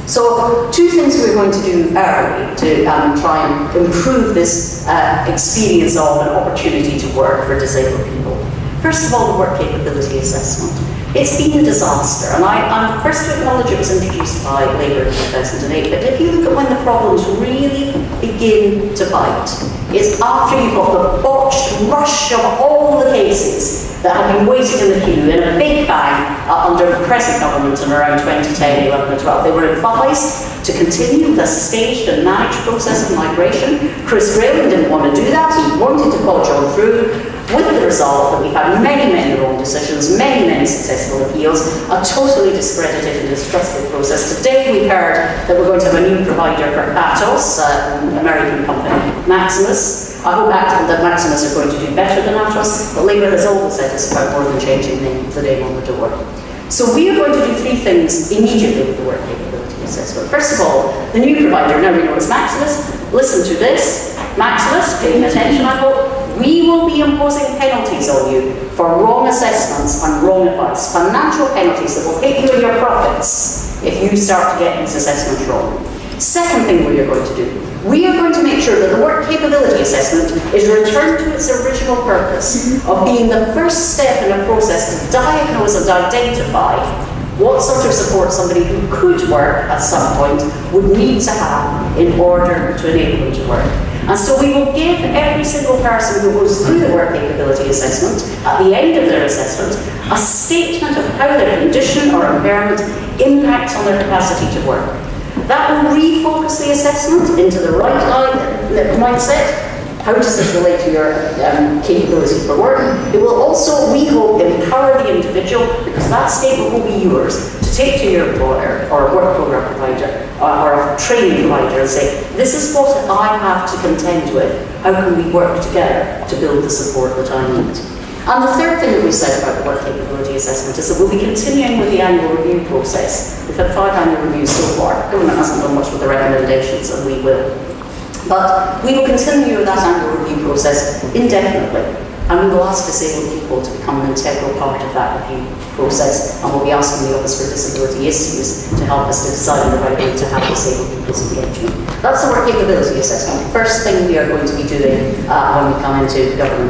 So, two things we're going to do early to try and improve this experience of an opportunity to work for disabled people. First of all, the work capability assessment. It's been a disaster, and I'm first to acknowledge it was introduced by Labour in 2008, but if you look at when the problems really begin to bite, it's after you've got the botched rush of all the cases that have been waiting in the queue in a big bang under the present government in around 2010, 11 and 12. They were advised to continue the staged and managed process of migration. Chris Grayling didn't want to do that. He wanted to podge on through, with the result that we've had many, many wrong decisions, many, many successful appeals, a totally discredited and distrustful process. Today we've heard that we're going to have a new provider for Atos, an American company, Maximus. I hope that Maximus are going to do better than Atos, but Labour has always said it's about more than changing the name on the door. So we are going to do three things immediately with the work capability assessment. First of all, the new provider, now we know it's Maximus. Listen to this. Maximus, paying attention I hope, we will be imposing penalties on you for wrong assessments and wrong advice. Financial penalties that will hit you in your profits if you start to get these assessments wrong. Second thing we are going to do, we are going to make sure that the work capability assessment is returned to its original purpose of being the first step in a process to diagnose and identify what sort of support somebody who could work at some point would need to have in order to enable them to work. And so we will give every single person who goes through the work capability assessment, at the end of their assessment, a statement of how their condition or impairment impacts on their capacity to work. That will refocus the assessment into the right mindset. How does this relate to your capability for work? It will also, we hope, empower the individual, because that statement will be yours to take to your employer or a work program provider or a training provider and say, this is what I have to contend with. How can we work together to build the support that I need? And the third thing that we said about the work capability assessment is that we'll be continuing with the annual review process. We've had 5 annual reviews so far. Government hasn't done much with the recommendations, and we will. But we will continue that annual review process indefinitely, and we will ask disabled people to become an integral part of that review process, and we'll be asking the Office for Disability Issues to help us to decide on the right way to have disabled people's engagement. That's the work capability assessment. First thing we are going to be doing when we come into government.